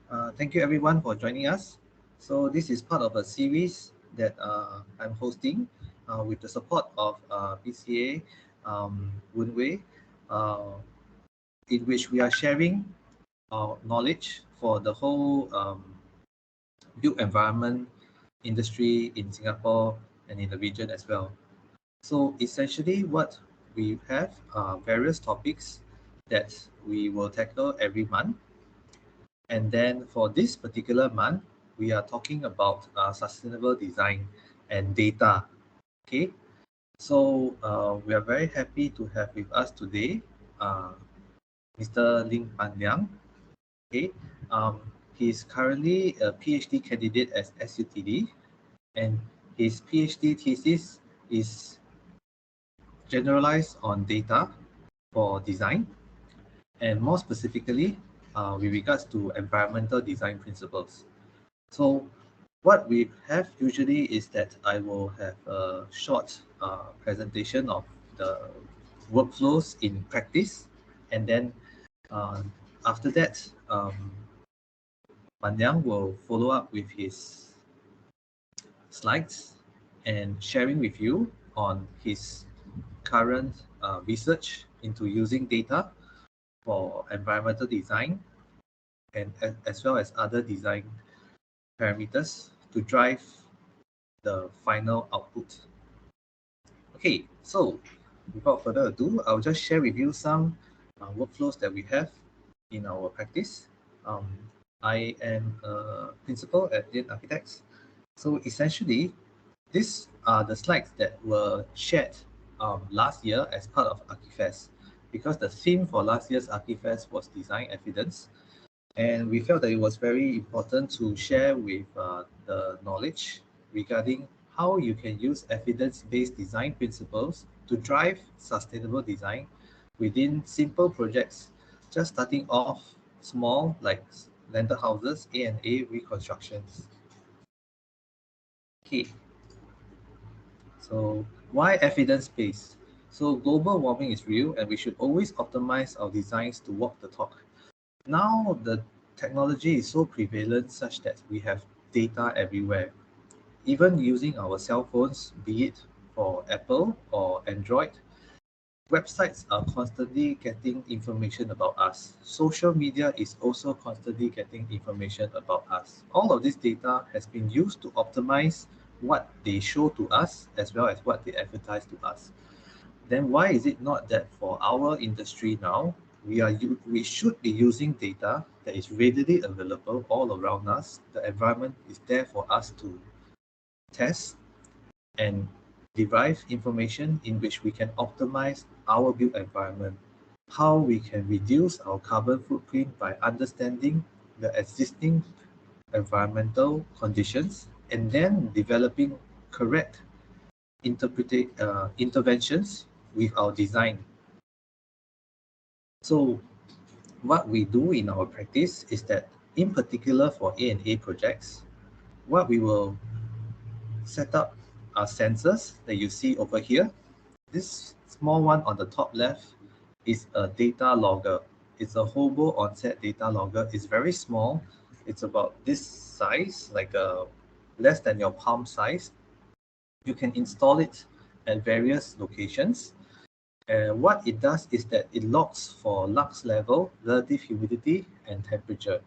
Thank you everyone for joining us. So this is part of a series that I'm hosting with the support of PCA Wunwei, uh, in which we are sharing our knowledge for the whole built environment industry in Singapore and in the region as well. So essentially what we have are various topics that we will tackle every month. And then for this particular month, we are talking about sustainable design and data. Okay, so we are very happy to have with us today uh, Mr. Liang. Okay, um, he's currently a PhD candidate at SUTD, and his PhD thesis is generalized on data for design, and more specifically, with regards to environmental design principles. So what we have usually is that I will have a short presentation of the workflows in practice, and then uh, after that, Liang will follow up with his slides and sharing with you on his current research into using data for environmental design and as well as other design parameters to drive the final output. Okay, so without further ado, I'll just share with you some workflows that we have in our practice. Um, I am a principal at Liang Architects. So essentially, these are the slides that were shared last year as part of Archifest, because the theme for last year's Archifest was design evidence. And we felt that it was very important to share with the knowledge regarding how you can use evidence-based design principles to drive sustainable design within simple projects, just starting off small like landed houses, A&A reconstructions. Okay, so why evidence-based? So global warming is real and we should always optimize our designs to walk the talk. Now the technology is so prevalent such that we have data everywhere. Even using our cell phones, be it for Apple or Android, websites are constantly getting information about us. Social media is also constantly getting information about us. All of this data has been used to optimize what they show to us as well as what they advertise to us. Then why is it not that for our industry now, we should be using data that is readily available all around us. The environment is there for us to test and derive information in which we can optimize our built environment, how we can reduce our carbon footprint by understanding the existing environmental conditions and then developing correct interventions with our design. So what we do in our practice is that, in particular for A&A projects, what we will set up are sensors that you see over here. This small one on the top left is a data logger. It's a hobo onset data logger. It's very small. It's about this size, like less than your palm size. You can install it at various locations. And what it does is that it logs for lux level, relative humidity, and temperature.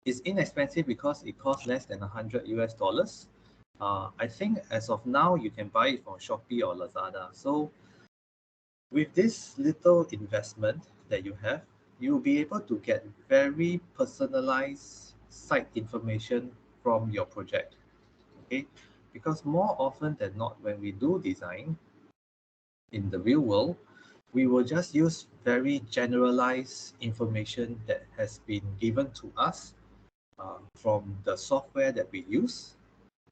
It's inexpensive because it costs less than 100 US dollars. I think as of now, you can buy it from Shopee or Lazada. So with this little investment that you have, you'll be able to get very personalized site information from your project. Okay, because more often than not, when we do design in the real world, we will just use very generalized information that has been given to us from the software that we use.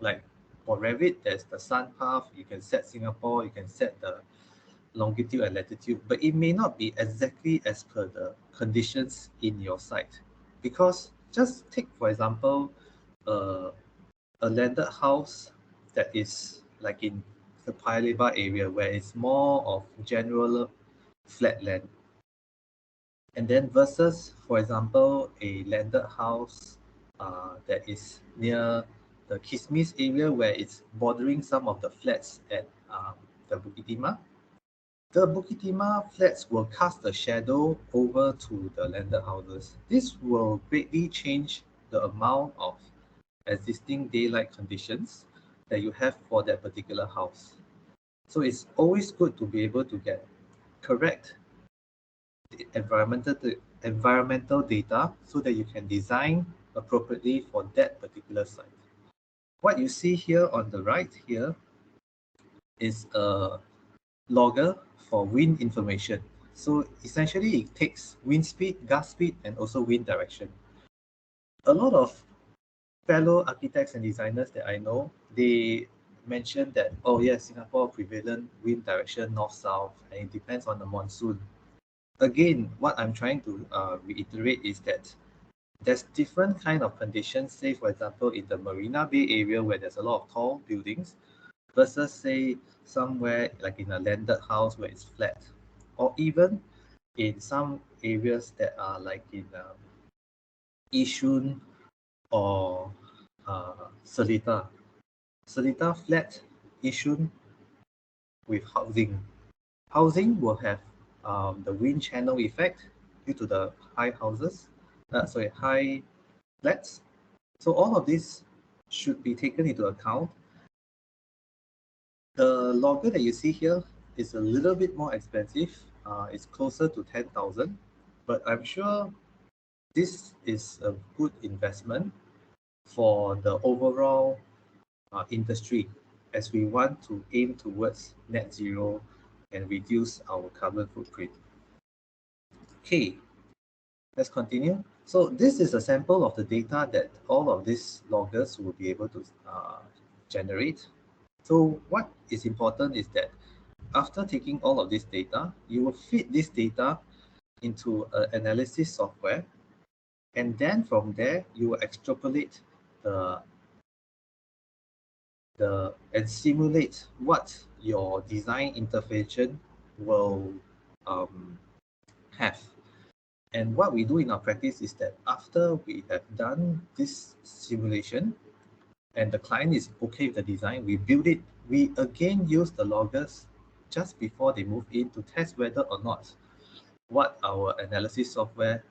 Like for Revit, there's the sun path, you can set Singapore, you can set the longitude and latitude, but it may not be exactly as per the conditions in your site. Because just take, for example, a landed house that is like in the Paya Lebar area where it's more of general flat land. And then versus, for example, a landed house that is near the Kismis area where it's bordering some of the flats at the Bukit Timah. The Bukit Timah flats will cast a shadow over to the landed houses. This will greatly change the amount of existing daylight conditions that you have for that particular house. So it's always good to be able to get correct environmental data so that you can design appropriately for that particular site. What you see here on the right here is a logger for wind information. So essentially it takes wind speed, gust speed, and also wind direction. A lot of fellow architects and designers that I know, they mention that, oh yes, Singapore prevalent wind direction north-south, and it depends on the monsoon. Again, what I'm trying to reiterate is that there's different kind of conditions, say for example in the Marina Bay area where there's a lot of tall buildings versus say somewhere like in a landed house where it's flat, or even in some areas that are like in Yishun or Seletar. Seletar flat, Yishun with housing. Housing will have the wind channel effect due to the high flats. So all of this should be taken into account. The logger that you see here is a little bit more expensive. It's closer to 10,000, but I'm sure this is a good investment for the overall industry as we want to aim towards net zero and reduce our carbon footprint. Okay, let's continue. So this is a sample of the data that all of these loggers will be able to generate. So what is important is that after taking all of this data, you will feed this data into an analysis software, and then from there you will extrapolate and simulate what your design intervention will have. And what we do in our practice is that after we have done this simulation and the client is okay with the design, we build it. We again use the loggers just before they move in to test whether or not what our analysis software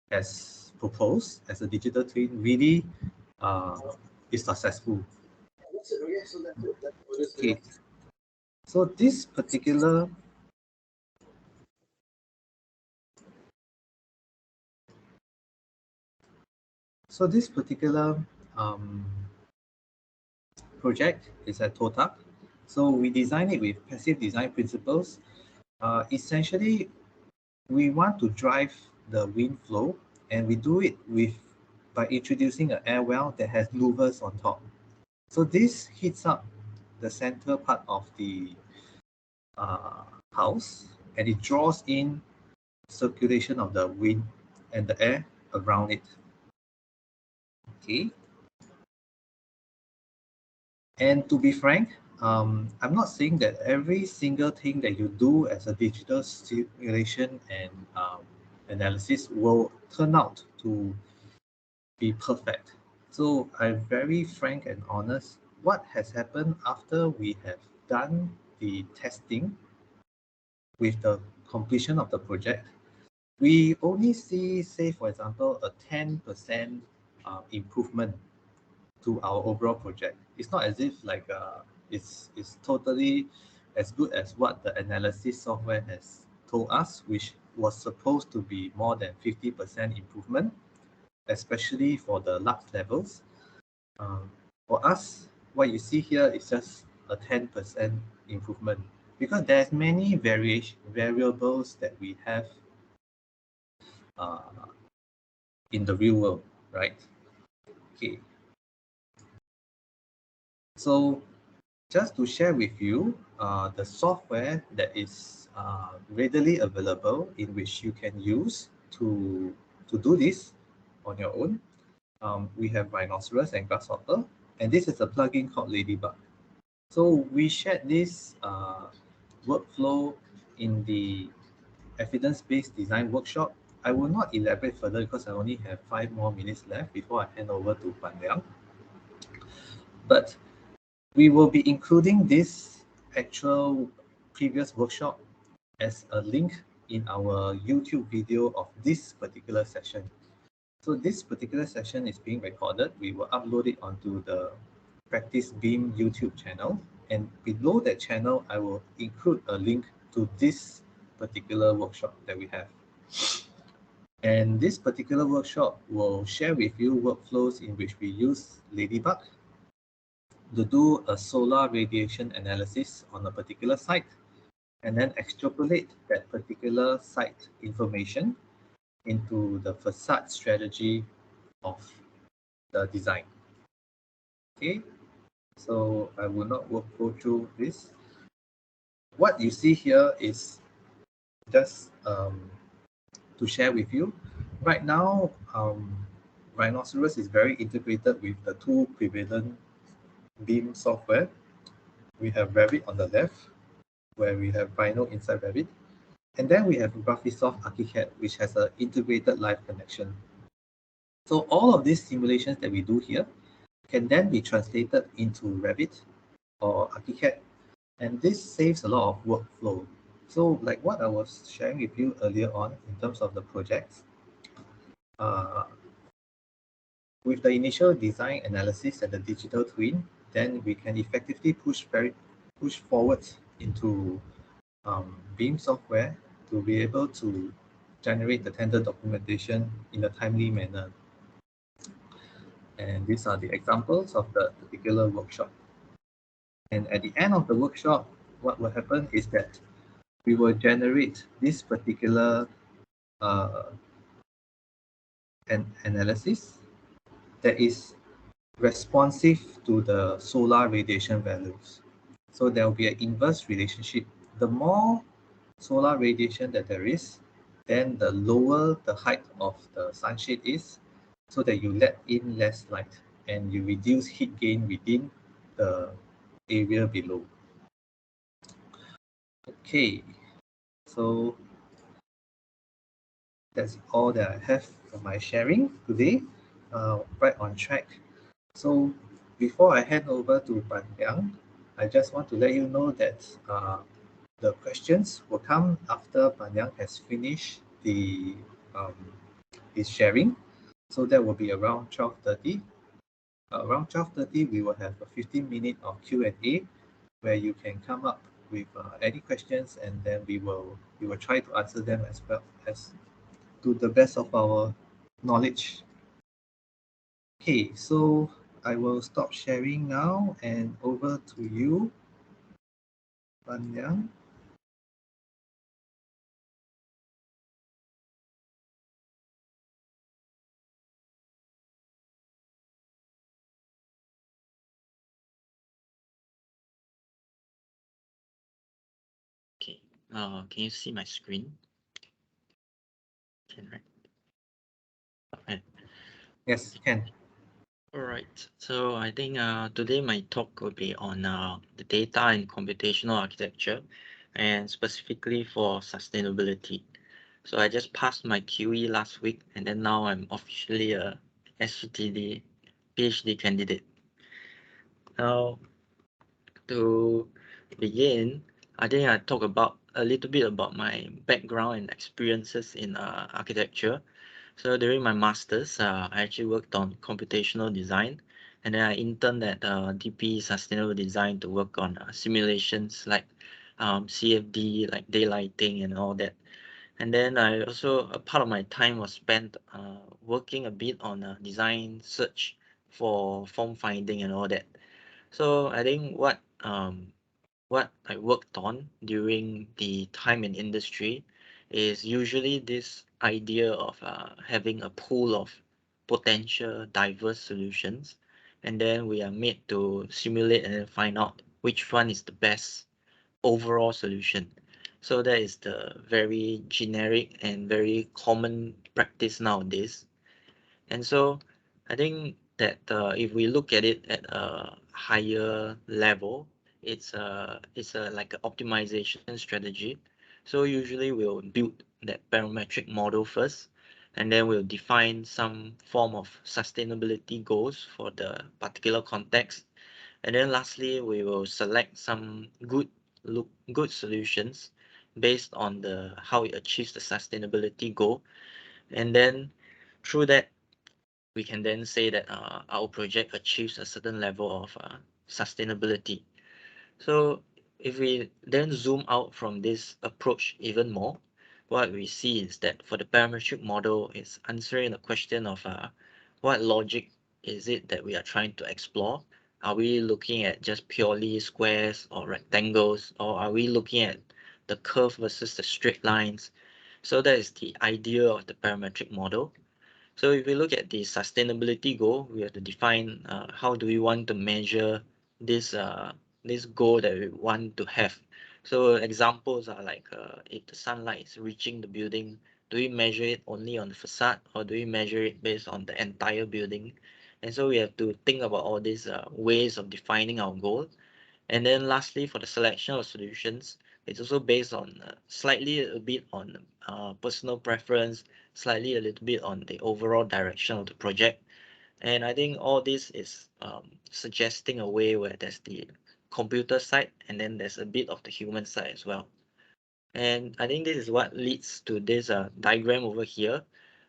has proposed as a digital twin really is successful. Okay. So this particular project is at Totak. So we design it with passive design principles. Essentially, we want to drive the wind flow, and we do it by introducing an air well that has louvers on top. So this heats up the center part of the house, and it draws in circulation of the wind and the air around it. Okay. And to be frank, I'm not saying that every single thing that you do as a digital simulation and analysis will turn out to be perfect. So I'm very frank and honest. What has happened after we have done the testing with the completion of the project, we only see, say, for example, a 10% improvement to our overall project. It's not as if like it's totally as good as what the analysis software has told us, which was supposed to be more than 50% improvement, especially for the lux levels. For us, what you see here is just a 10% improvement because there's many variables that we have uh, in the real world, right? Okay. So just to share with you the software that is readily available in which you can use to do this on your own. We have Rhinoceros and Grasshopper, and this is a plugin called Ladybug. So we shared this workflow in the evidence-based design workshop I will not elaborate further because I only have 5 more minutes left before I hand over to Pan Liang. But we will be including this actual previous workshop as a link in our YouTube video of this particular session. So this particular session is being recorded. We will upload it onto the Practice Beam YouTube channel. And below that channel, I will include a link to this particular workshop that we have. And this particular workshop will share with you workflows in which we use Ladybug to do a solar radiation analysis on a particular site and then extrapolate that particular site information into the facade strategy of the design. Okay, so I will not go through this. What you see here is just to share with you. Right now, Rhinoceros is very integrated with the two prevalent BIM software. We have Revit on the left, where we have Rhino inside Revit. And then we have Graphisoft ArchiCAD, which has an integrated live connection. So all of these simulations that we do here can then be translated into Revit or ArchiCAD, and this saves a lot of workflow. So like what I was sharing with you earlier on in terms of the projects, with the initial design analysis and the digital twin, then we can effectively push forward into BIM software to be able to generate the tender documentation in a timely manner. And these are the examples of the particular workshop. And at the end of the workshop, what will happen is that we will generate this particular analysis that is responsive to the solar radiation values. So there will be an inverse relationship. The more solar radiation that there is, then the lower the height of the sunshade is, so that you let in less light and you reduce heat gain within the area below. Okay, so that's all that I have for my sharing today, right on track. So before I hand over to Pan Liang, I just want to let you know that the questions will come after Pan Liang has finished his sharing. So that will be around 12:30. Around 12:30, we will have a 15-minute of Q&A where you can come up with any questions, and then we will try to answer them as well as to the best of our knowledge. Okay, so I will stop sharing now and over to you, Pan Liang. Okay, can you see my screen? Can, right? Okay. Yes, can. All right, so I think today my talk will be on the data and computational architecture, and specifically for sustainability. So I just passed my QE last week, and then now I'm officially a SUTD PhD candidate. Now, to begin, I think I talk about a little bit about my background and experiences in architecture. So during my master's, I actually worked on computational design, and then I interned at DP Sustainable Design to work on simulations like CFD, like daylighting and all that. And then I also, a part of my time was spent working a bit on design search for form finding and all that. So I think what I worked on during the time in industry is usually this idea of having a pool of potential diverse solutions, and then we are made to simulate and then find out which one is the best overall solution. So that is the very generic and very common practice nowadays. And so I think that if we look at it at a higher level, it's a like an optimization strategy. So usually we'll build that parametric model first, and then we'll define some form of sustainability goals for the particular context. And then lastly, we will select some good solutions based on the how it achieves the sustainability goal. And then through that, we can then say that our project achieves a certain level of sustainability. So if we then zoom out from this approach even more, what we see is that for the parametric model, it's answering the question of what logic is it that we are trying to explore? Are we looking at just purely squares or rectangles, or are we looking at the curve versus the straight lines? So that is the idea of the parametric model. So if we look at the sustainability goal, we have to define how do we want to measure this this goal that we want to have. So examples are like if the sunlight is reaching the building, do we measure it only on the facade or do we measure it based on the entire building? And so we have to think about all these ways of defining our goal. And then lastly, for the selection of solutions, it's also based on slightly a bit on personal preference, slightly a little bit on the overall direction of the project. And I think all this is suggesting a way where there's the computer side and then there's a bit of the human side as well. And I think this is what leads to this diagram over here,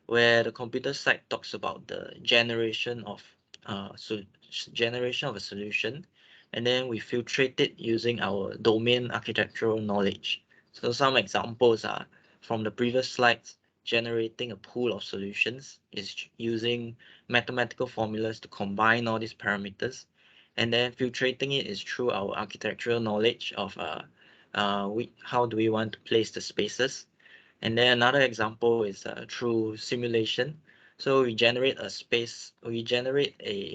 where the computer side talks about the generation of a solution, and then we filtrate it using our domain architectural knowledge. So some examples are from the previous slides. Generating a pool of solutions is using mathematical formulas to combine all these parameters, and then filtrating it is through our architectural knowledge of how do we want to place the spaces. And then another example is through simulation. So we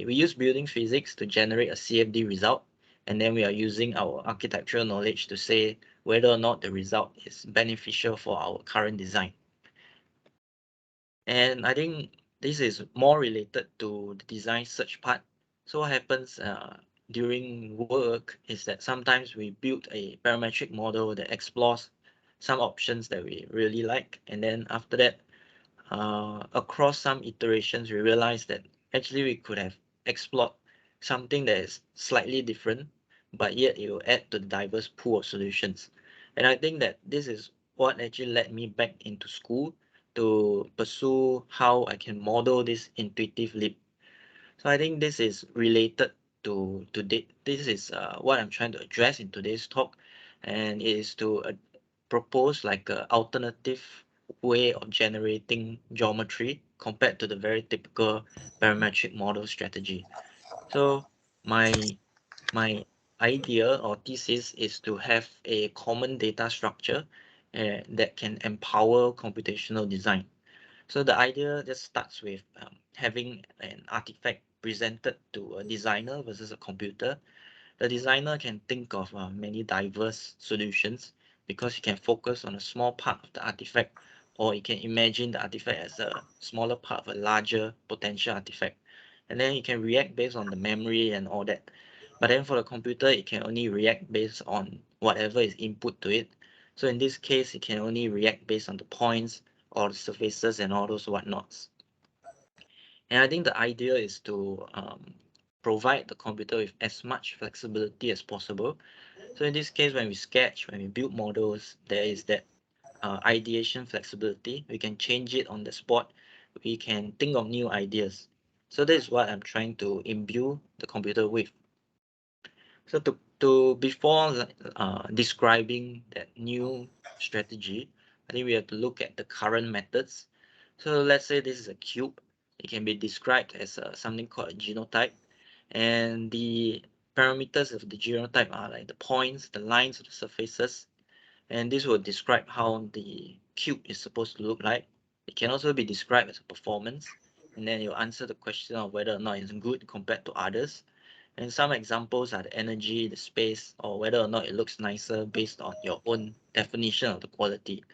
use building physics to generate a CFD result, and then we are using our architectural knowledge to say whether or not the result is beneficial for our current design. And I think this is more related to the design search part. So what happens during work is that sometimes we build a parametric model that explores some options that we really like. And then after that, across some iterations, we realize that actually we could have explored something that is slightly different, but yet it will add to the diverse pool of solutions. And I think that this is what actually led me back into school to pursue how I can model this intuitive leap. So I think this is related to today. This is what I'm trying to address in today's talk, and it is to propose like a alternative way of generating geometry compared to the very typical parametric model strategy. So my my idea or thesis is to have a common data structure that can empower computational design. So the idea just starts with having an artifact presented to a designer versus a computer. The designer can think of many diverse solutions because he can focus on a small part of the artifact, or he can imagine the artifact as a smaller part of a larger potential artifact. And then he can react based on the memory and all that. But then for the computer, it can only react based on whatever is input to it. So in this case, it can only react based on the points or the surfaces and all those whatnots. And I think the idea is to provide the computer with as much flexibility as possible. So in this case, when we sketch, when we build models, there is that ideation flexibility. We can change it on the spot. We can think of new ideas. So that is what I'm trying to imbue the computer with. So before describing that new strategy, I think we have to look at the current methods. So let's say this is a cube. It can be described as something called a genotype, and the parameters of the genotype are like the points, the lines of the surfaces, and this will describe how the cube is supposed to look like. It can also be described as a performance, and then you answer the question of whether or not it's good compared to others. And some examples are the energy, the space, or whether or not it looks nicer based on your own definition of the quality.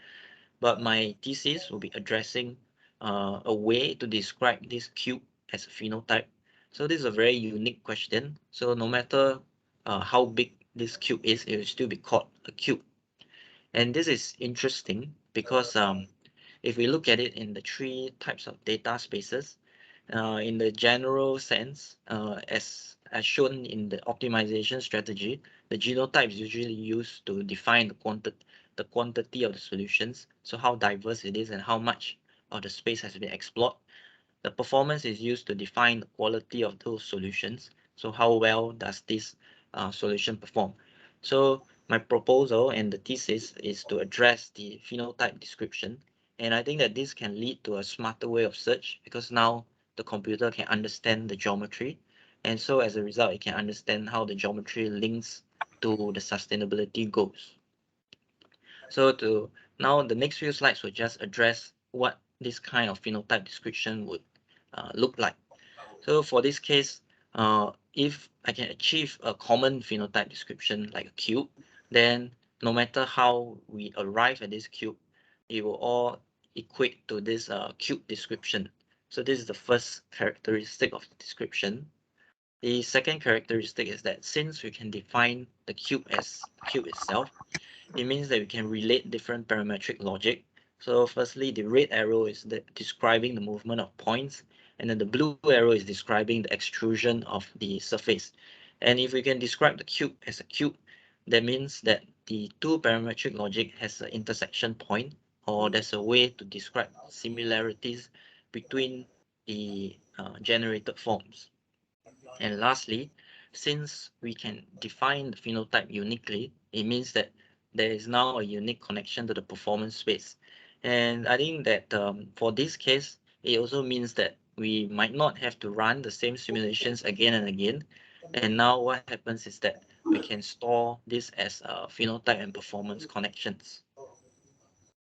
But my thesis will be addressing a way to describe this cube as a phenotype. So this is a very unique question. So no matter how big this cube is, it will still be called a cube. And this is interesting because if we look at it in the three types of data spaces, in the general sense, as shown in the optimization strategy, the genotype is usually used to define the quantity of the solutions, so how diverse it is and how much of the space has been explored. The performance is used to define the quality of those solutions, so how well does this solution perform. So my proposal and the thesis is to address the phenotype description, and I think that this can lead to a smarter way of search, because now the computer can understand the geometry, and so as a result it can understand how the geometry links to the sustainability goals. So to now the next few slides will just address what this kind of phenotype description would look like. So for this case, if I can achieve a common phenotype description like a cube, then no matter how we arrive at this cube, it will all equate to this cube description. So this is the first characteristic of the description. The second characteristic is that since we can define the cube as the cube itself, it means that we can relate different parametric logic. So firstly, the red arrow is describing the movement of points, and then the blue arrow is describing the extrusion of the surface. And if we can describe the cube as a cube, that means that the two parametric logic has an intersection point, or there's a way to describe similarities between the generated forms. And lastly, since we can define the phenotype uniquely, it means that there is now a unique connection to the performance space. And I think that for this case, it also means that we might not have to run the same simulations again and again. And now what happens is that we can store this as phenotype and performance connections.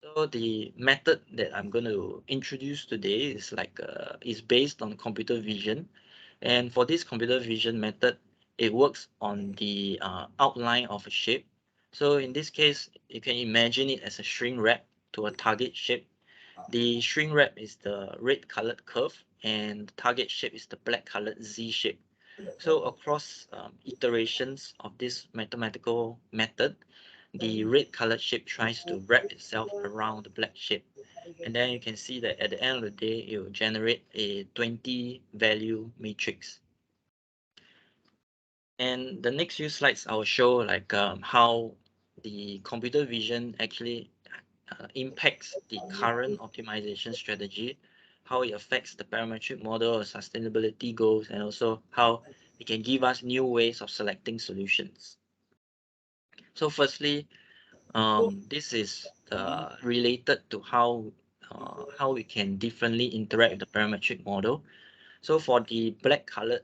So the method that I'm going to introduce today is based on computer vision. And for this computer vision method, it works on the outline of a shape. So in this case, you can imagine it as a shrink wrap to a target shape. The shrink wrap is the red colored curve, and the target shape is the black colored Z shape. So across iterations of this mathematical method, the red colored shape tries to wrap itself around the black shape. And then you can see that at the end of the day, it will generate a 20 value matrix. And the next few slides, I will show how the computer vision actually impacts the current optimization strategy, how it affects the parametric model or sustainability goals, and also how it can give us new ways of selecting solutions. So firstly, this is related to how we can differently interact with the parametric model. So for the black colored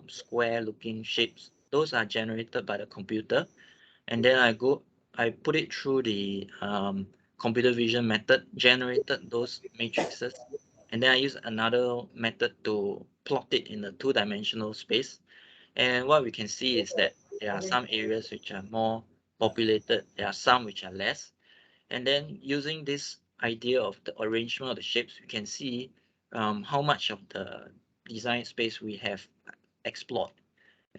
square looking shapes, those are generated by the computer, and then I put it through the computer vision method, generated those matrices, and then I use another method to plot it in a two-dimensional space. And what we can see is that there are some areas which are more populated, there are some which are less. And then using this idea of the arrangement of the shapes, we can see how much of the design space we have explored.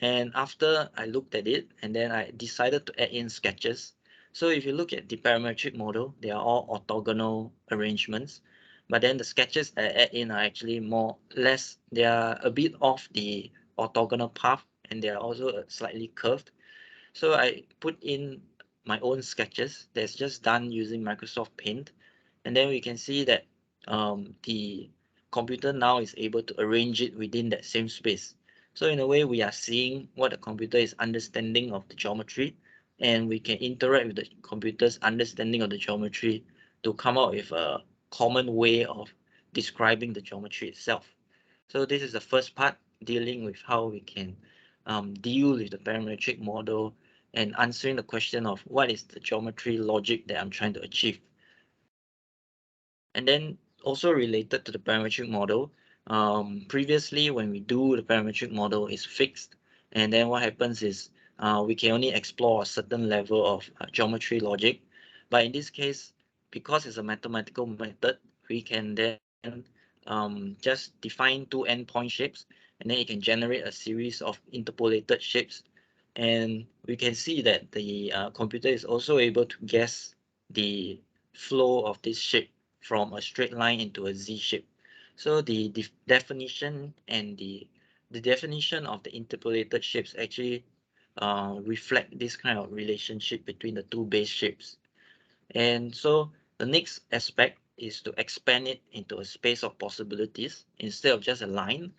And after I looked at it, and then I decided to add in sketches. So if you look at the parametric model, they are all orthogonal arrangements. But then the sketches I add in are actually they are a bit off the orthogonal path, and they are also slightly curved. So I put in my own sketches that's just done using Microsoft Paint. And then we can see that the computer now is able to arrange it within that same space. So in a way, we are seeing what the computer is understanding of the geometry, and we can interact with the computer's understanding of the geometry to come up with a common way of describing the geometry itself. So this is the first part, dealing with how we can deal with the parametric model and answering the question of what is the geometry logic that I'm trying to achieve. And then also related to the parametric model, previously when we do the parametric model is fixed, and then what happens is we can only explore a certain level of geometry logic. But in this case, because it's a mathematical method, we can then just define two endpoint shapes, and then it can generate a series of interpolated shapes. And we can see that the computer is also able to guess the flow of this shape. from a straight line into a Z shape. So the definition and the definition of the interpolated shapes actually reflect this kind of relationship between the two base shapes. And so the next aspect is to expand it into a space of possibilities. Instead of just a line,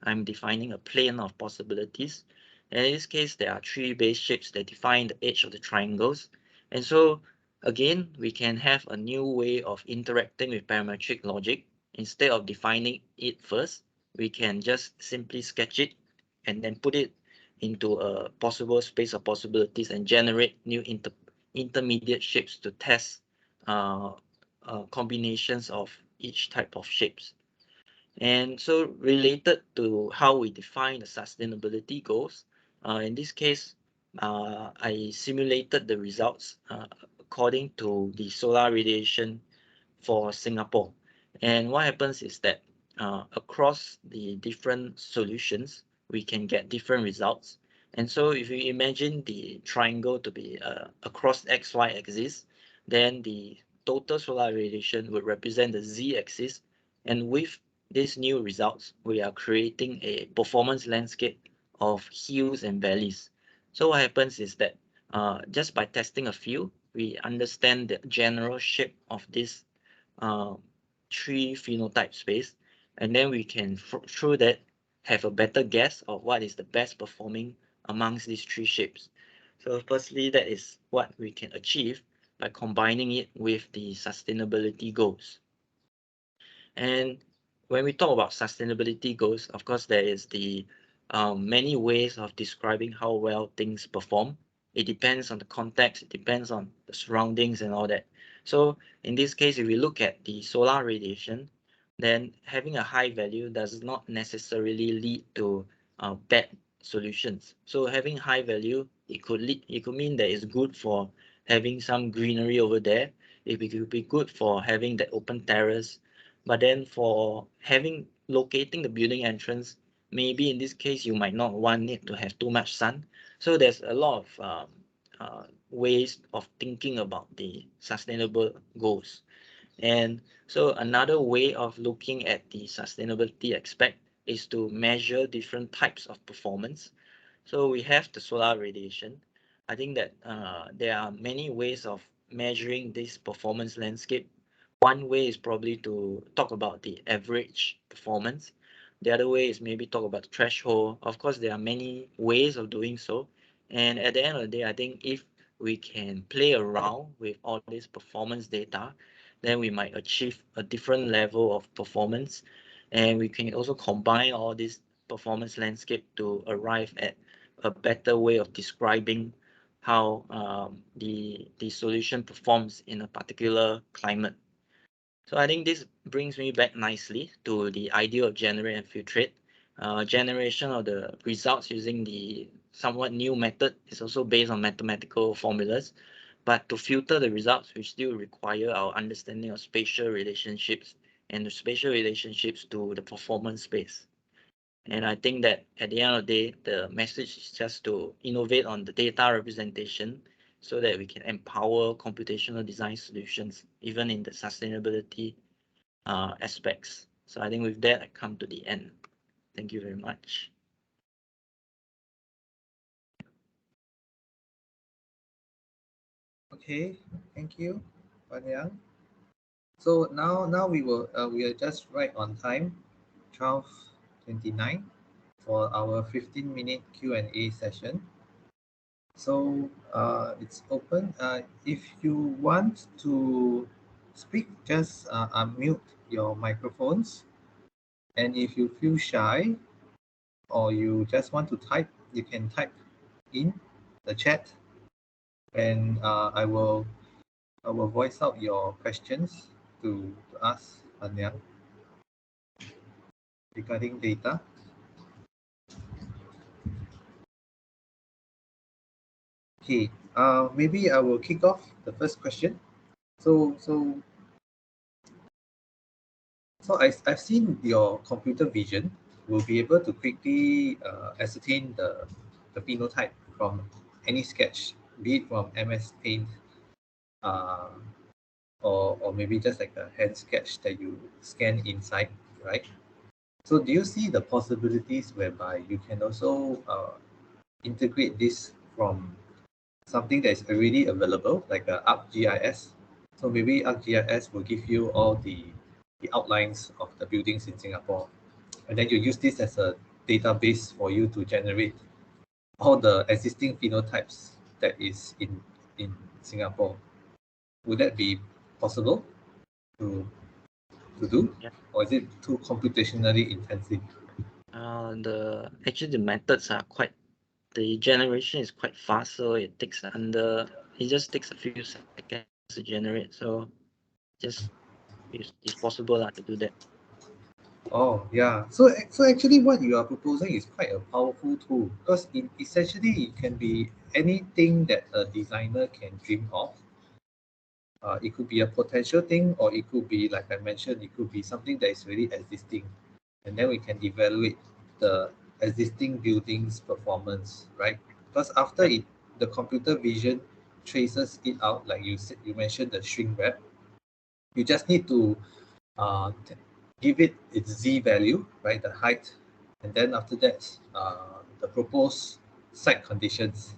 I'm defining a plane of possibilities. And in this case, there are three base shapes that define the edge of the triangles. And so again, we can have a new way of interacting with parametric logic. Instead of defining it first, we can just simply sketch it and then put it into a possible space of possibilities and generate new intermediate shapes to test uh, combinations of each type of shapes. And so related to how we define the sustainability goals, in this case, I simulated the results according to the solar radiation for Singapore. And what happens is that across the different solutions, we can get different results. And so if you imagine the triangle to be across XY axis, then the total solar radiation would represent the Z axis. And with these new results, we are creating a performance landscape of hills and valleys. So what happens is that just by testing a few, we understand the general shape of this uh, three phenotype space, and then we can through that have a better guess of what is the best performing amongst these three shapes. So firstly, that is what we can achieve by combining it with the sustainability goals. And when we talk about sustainability goals, of course, there is the many ways of describing how well things perform. It depends on the context, it depends on the surroundings and all that. So in this case, if we look at the solar radiation, then having a high value does not necessarily lead to bad solutions. So having high value, it could mean that it's good for having some greenery over there. It could be good for having that open terrace, but then for having locating the building entrance, maybe in this case you might not want it to have too much sun. So there's a lot of ways of thinking about the sustainable goals. And so another way of looking at the sustainability aspect is to measure different types of performance. So we have the solar radiation. I think that there are many ways of measuring this performance landscape. One way is probably to talk about the average performance. The other way is maybe talk about the threshold. Of course, there are many ways of doing so. And at the end of the day, I think if we can play around with all this performance data, then we might achieve a different level of performance. And we can also combine all this performance landscape to arrive at a better way of describing how the solution performs in a particular climate. So I think this brings me back nicely to the idea of generate and filtrate. Generation of the results using the somewhat new method is also based on mathematical formulas, but to filter the results, we still require our understanding of spatial relationships and the spatial relationships to the performance space. And I think that at the end of the day, the message is just to innovate on the data representation so that we can empower computational design solutions, even in the sustainability aspects. So I think with that, I come to the end. Thank you very much. Okay, thank you, Liang. So now we are just right on time, 12:29 for our 15-minute Q&A session. So it's open. If you want to speak, just unmute your microphones. And if you feel shy or you just want to type, you can type in the chat, and I will voice out your questions to ask Anya regarding data. Okay, maybe I will kick off the first question. So I've seen your computer vision will be able to quickly ascertain the phenotype from any sketch, be it from MS Paint, uh, or maybe just like a hand sketch that you scan inside, right? So do you see the possibilities whereby you can also integrate this from something that is already available, like ArcGIS? So maybe ArcGIS will give you all the outlines of the buildings in Singapore, and then you use this as a database for you to generate all the existing phenotypes that is in Singapore. Would that be possible to to do, Yeah. or is it too computationally intensive? Actually the methods are quite, the generation is quite fast, so it just takes a few seconds to generate. So just it's possible to do that. Oh, yeah. So actually, what you are proposing is quite a powerful tool because essentially it can be anything that a designer can dream of. It could be a potential thing, or it could be, like I mentioned, it could be something that is really existing, and then we can evaluate the existing building's performance, right? Because after Yep. it, the computer vision traces it out, like you said, you mentioned the shrink wrap. You just need to give it its z value, right, the height, and then after that, the proposed site conditions,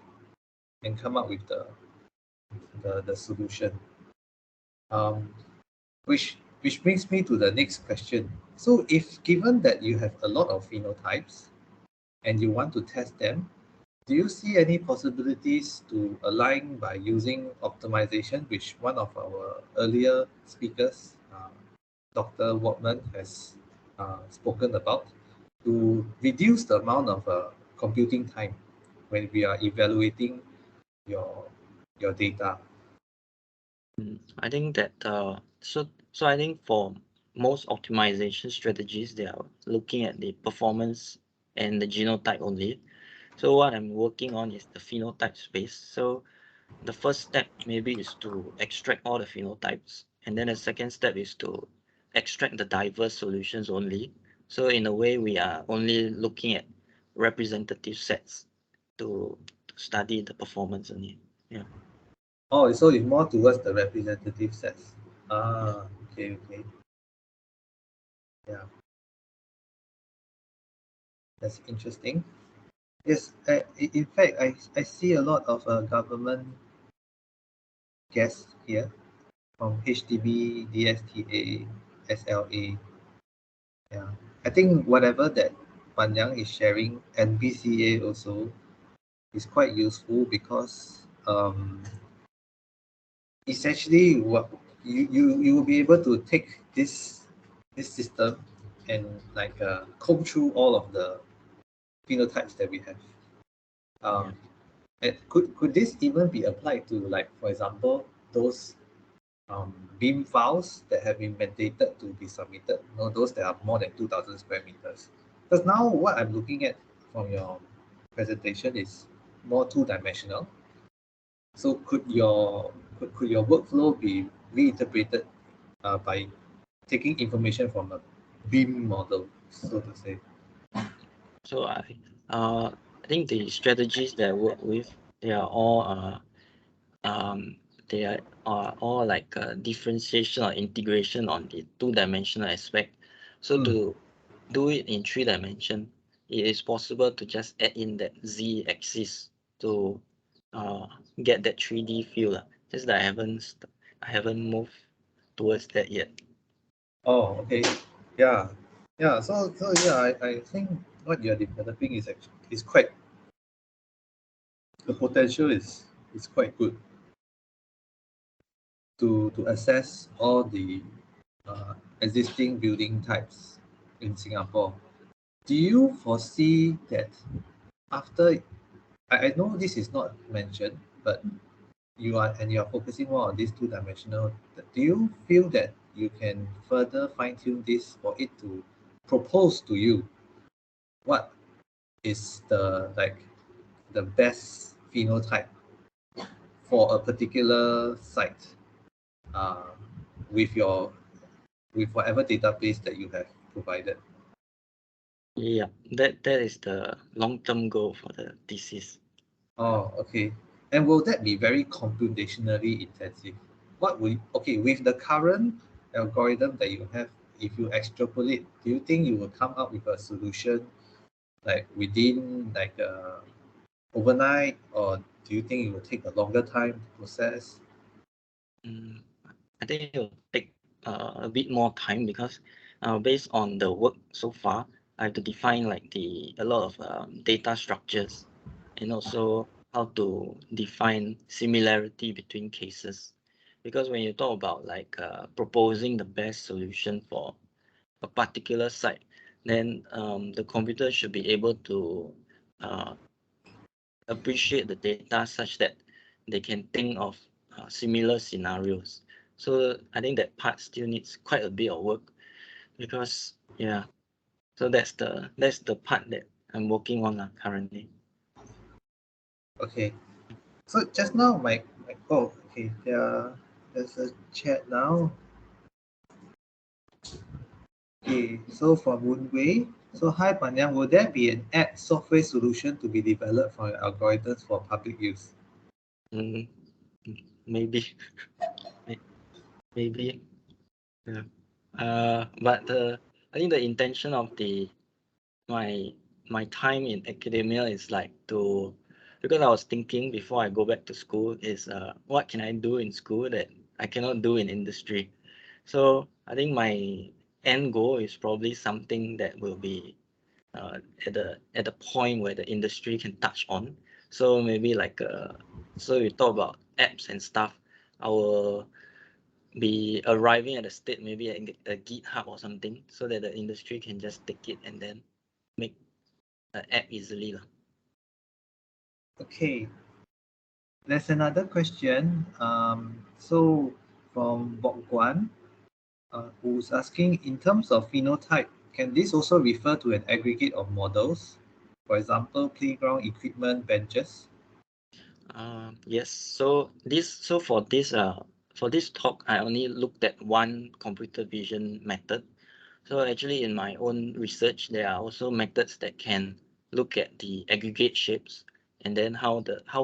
and come up with the solution. Um, which brings me to the next question. So, if given that you have a lot of phenotypes and you want to test them, do you see any possibilities to align by using optimization, which one of our earlier speakers, Dr. Wortman, has spoken about, to reduce the amount of computing time when we are evaluating your your data? I think that so I think for most optimization strategies, they are looking at the performance and the genotype only. So what I'm working on is the phenotype space. So the first step maybe is to extract all the phenotypes, and then the second step is to extract the diverse solutions only. So in a way, we are only looking at representative sets to study the performance only. Yeah. Oh, so it's more towards the representative sets. Yeah. Okay, okay. Yeah, that's interesting. Yes, in fact, I see a lot of government guests here from HDB, DSTA, SLA. Yeah, I think whatever that Panyang is sharing and BCA also is quite useful because essentially what you will be able to take this system and like comb through all of the phenotypes that we have. Yeah. Um, and could this even be applied to, like, for example, those BIM files that have been mandated to be submitted, those that are more than 2,000 square meters? Because now what I'm looking at from your presentation is more two-dimensional. So could your workflow be reinterpreted by taking information from a BIM model, so to say? So I think the strategies that I work with, they are all um they are all like differentiation or integration on the two-dimensional aspect. So Mm. to do it in 3 dimension, it is possible to just add in that z-axis to uh, get that 3D feel. Just that I haven't moved towards that yet. Oh, okay. Yeah. Yeah. So yeah, I think what you're developing is actually is quite, the potential is quite good to assess all the existing building types in Singapore. Do you foresee that after, I know this is not mentioned, but you are focusing more on this two-dimensional. Do you feel that you can further fine-tune this for it to propose to you what is the, like, the best phenotype for a particular site, uh, with your with whatever database that you have provided? Yeah, that is the long-term goal for the thesis. Oh, okay. And will that be very computationally intensive? what will okay with the current algorithm that you have, if you extrapolate, do you think you will come up with a solution like within like overnight, or do you think it will take a longer time to process? Mm, I think it will take a bit more time because based on the work so far, I have to define like a lot of data structures and also how to define similarity between cases. Because when you talk about like proposing the best solution for a particular site, then the computer should be able to uh, appreciate the data such that they can think of similar scenarios. So I think that part still needs quite a bit of work because yeah. So that's the part that I'm working on currently. Okay. So just now my oh okay there's a chat now. Okay, so from Woonwei. So hi Panyang, will there be an app software solution to be developed for your algorithms for public use? Mm, maybe maybe yeah. But I think the intention of my my time in academia is like to, because I was thinking before I go back to school is what can I do in school that I cannot do in industry. So I think my end goal is probably something that will be at the point where the industry can touch on. So maybe like so you talk about apps and stuff. I will be arriving at a state maybe at a GitHub or something so that the industry can just take it and then make an app easily lah. Okay, there's another question. So from Bok Guan, who's asking, in terms of phenotype, can this also refer to an aggregate of models? For example, playground equipment, benches? Yes. So for this talk, I only looked at one computer vision method. So actually, in my own research, there are also methods that can look at the aggregate shapes and then how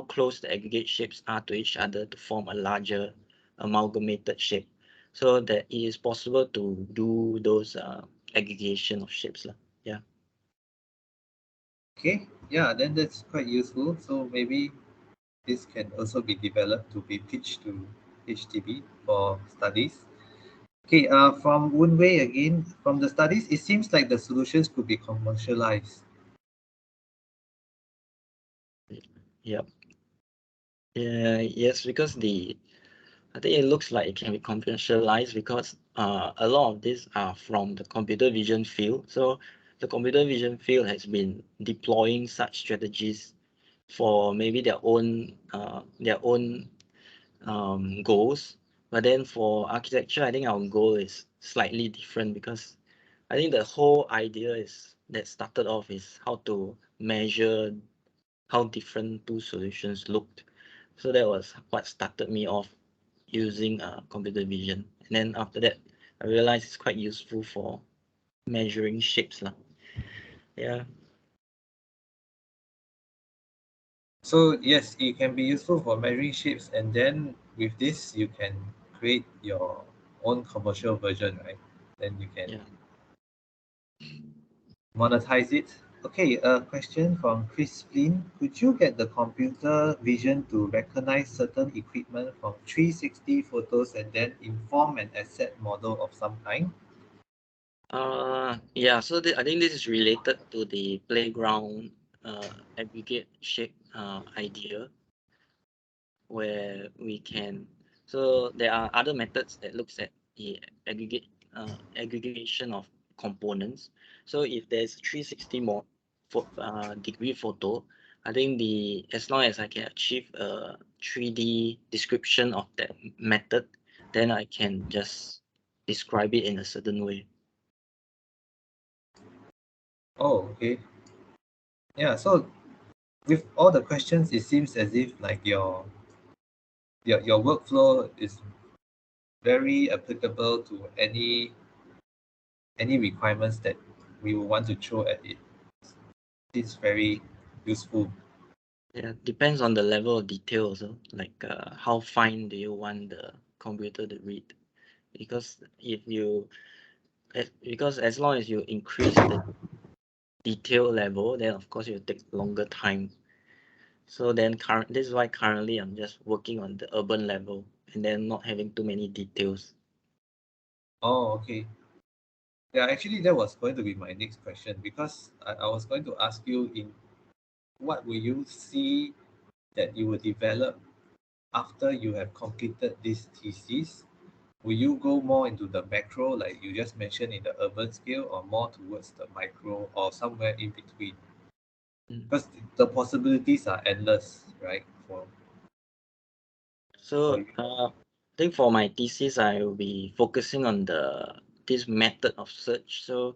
close the aggregate shapes are to each other to form a larger amalgamated shape. So that it is possible to do those aggregation of shapes lah. Yeah. Okay, yeah, then that's quite useful. So maybe this can also be developed to be pitched to HTB for studies. Okay, from Woonwei again, from the studies, it seems like the solutions could be commercialized. Yep. Yeah. Yes, because I think it looks like it can be commercialized because a lot of these are from the computer vision field. So the computer vision field has been deploying such strategies for maybe their own goals. But then for architecture, I think our goal is slightly different because I think the whole idea is that started off is how to measure how different two solutions looked. So that was what started me off using computer vision. And then after that, I realized it's quite useful for measuring shapes lah. Yeah. So yes, it can be useful for measuring shapes, and then with this you can create your own commercial version, right? Then you can Yeah. monetize it. Okay, a question from Chris Flynn. Could you get the computer vision to recognize certain equipment from 360 photos and then inform an asset model of some kind? Yeah. So I think this is related to the playground aggregate shape idea where we can. So there are other methods that looks at the aggregation of components. So if there's 360 more degree photo, I think as long as I can achieve a 3D description of that method, then I can just describe it in a certain way. Oh, okay. Yeah, so with all the questions, it seems as if like your workflow is very applicable to any requirements that we will want to throw at it. It's very useful. Yeah, depends on the level of detail also. Like how fine do you want the computer to read, because because as long as you increase the detail level, then of course it will take longer time. So then this is why currently I'm just working on the urban level and then not having too many details. Oh, okay. Yeah, actually, that was going to be my next question because I was going to ask you in what will you see that you will develop after you have completed this thesis? Will you go more into the macro, like you just mentioned, in the urban scale, or more towards the micro, or somewhere in between? Mm. Because the possibilities are endless, right? For So you. I think for my thesis, I will be focusing on this method of search. So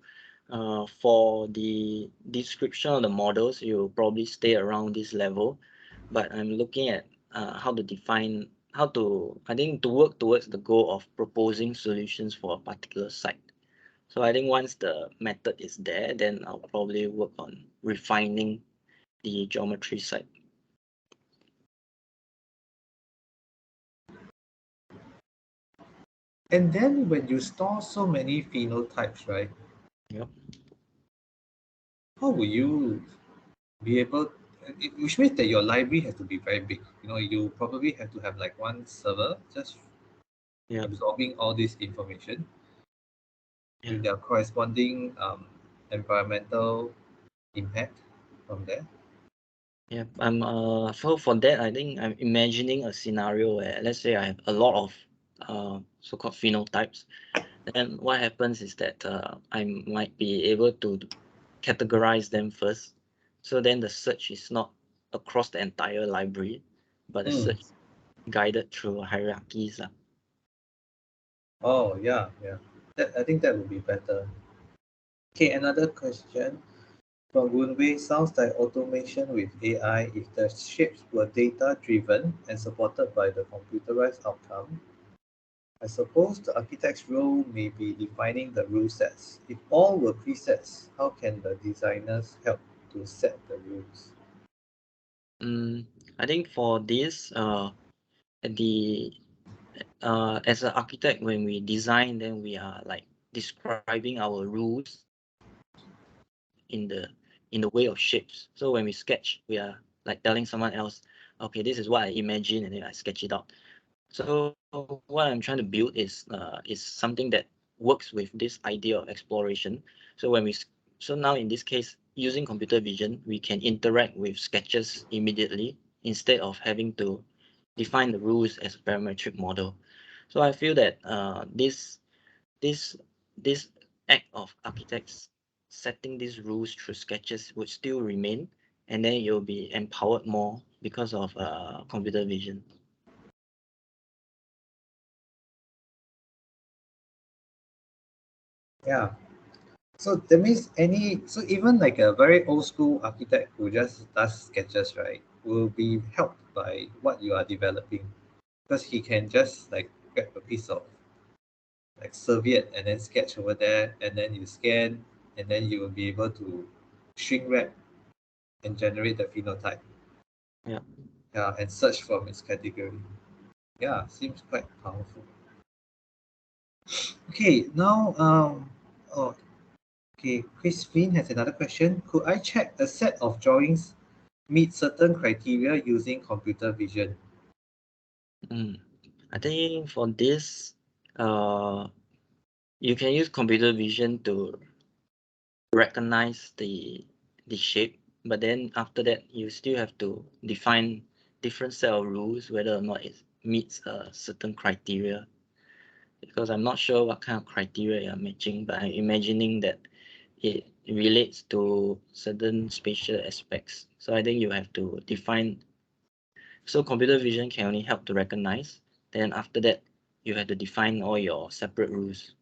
for the description of the models, you'll probably stay around this level, but I'm looking at how to define I think to work towards the goal of proposing solutions for a particular site. So I think once the method is there, then I'll probably work on refining the geometry side. And then when you store so many phenotypes, right? Yep. How will you be able? Which means that your library has to be very big. You probably have to have like one server just Yep. absorbing all this information Yeah. with their corresponding environmental impact from there. Yeah, so for that, I think I'm imagining a scenario where let's say I have a lot of so-called phenotypes. Then what happens is that I might be able to categorize them first. So then the search is not across the entire library, but the Mm. search guided through hierarchies. Oh, yeah, yeah. I think that would be better. Okay, another question from Wunwei. Sounds like automation with AI. If the shapes were data-driven and supported by the computerized outcome, I suppose the architect's role may be defining the rule sets. If all were presets, how can the designers help to set the rules? I think for this, at the as an architect, when we design, then we are like describing our rules in the way of shapes. So when we sketch, we are like telling someone else, okay, this is what I imagine, and then I sketch it out. So what I'm trying to build is something that works with this idea of exploration. So so now in this case, using computer vision, we can interact with sketches immediately instead of having to define the rules as a parametric model. So I feel that this this act of architects setting these rules through sketches would still remain, and then you'll be empowered more because of computer vision. Yeah. So that means so even like a very old school architect who just does sketches, right, will be helped by what you are developing because he can just like grab a piece of like serviette and then sketch over there, and then you scan, and then you will be able to shrink wrap and generate the phenotype. Yeah. Yeah, and search from its category. Yeah, seems quite powerful. Okay, now oh, okay, Christine has another question. Could I check a set of drawings meet certain criteria using computer vision? Mm. I think for this, uh, you can use computer vision to recognize the shape, but then after that, you still have to define different set of rules whether or not it meets a certain criteria. Because I'm not sure what kind of criteria you're matching, but I'm imagining that it relates to certain spatial aspects. So I think you have to define. So computer vision can only help to recognize. Then after that, you have to define all your separate rules.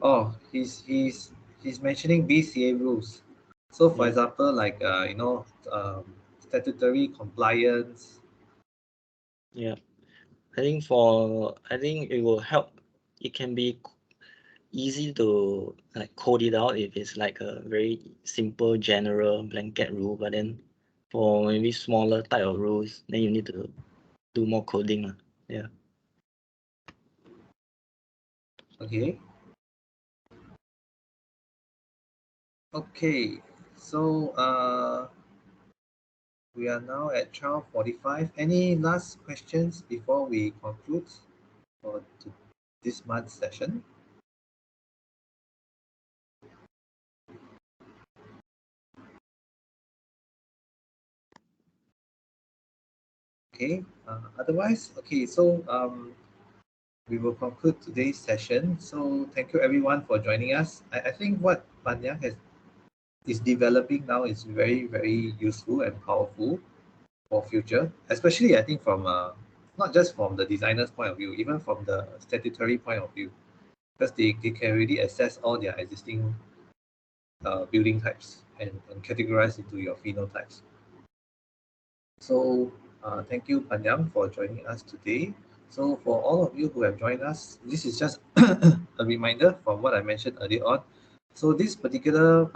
Oh, he's mentioning BCA rules. So, for Yeah, example, like statutory compliance. yeah. I think it will help. It can be easy to like code it out if it's like a very simple general blanket rule, but then for maybe smaller type of roles, then you need to do more coding. Yeah. Okay. Okay. So we are now at 12:45. Any last questions before we conclude for this month's session? Okay. Otherwise, okay. So we will conclude today's session. So thank you everyone for joining us. I think what Panya is developing now is very, very useful and powerful for future, especially I think from not just from the designer's point of view, even from the statutory point of view, because they can really assess all their existing building types and categorize into your phenotypes. So thank you, Panyam, for joining us today. So for all of you who have joined us, this is just a reminder from what I mentioned earlier on. So this particular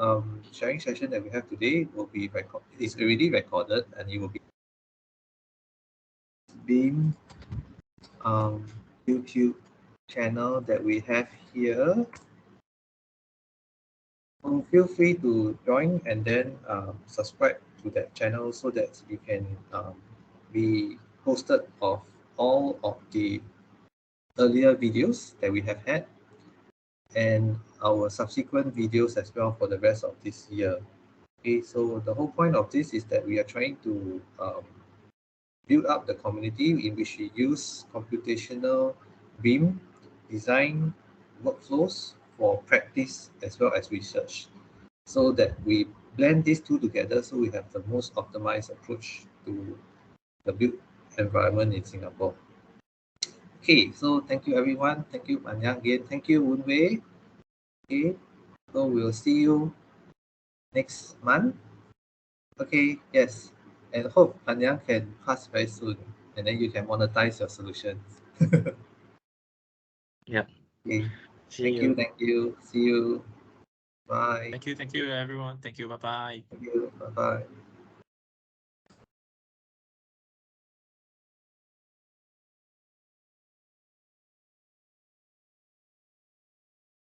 sharing session that we have today will be is already recorded, and it will be being YouTube channel that we have here. So feel free to join and then subscribe to that channel so that you can be posted of all of the earlier videos that we have had and our subsequent videos as well for the rest of this year. Okay, so the whole point of this is that we are trying to build up the community in which we use computational BIM design workflows for practice as well as research, so that we blend these two together so we have the most optimized approach to the built environment in Singapore. Okay, so thank you everyone. Thank you, Anyang again. Thank you, Woon Wei. Okay, so we'll see you next month. Okay, yes. And hope Anyang can pass very soon and then you can monetize your solutions. Yeah. Okay. See Thank you, you. thank you. See you. Bye. Thank you, everyone. Thank you. Bye bye. Thank you. Bye bye.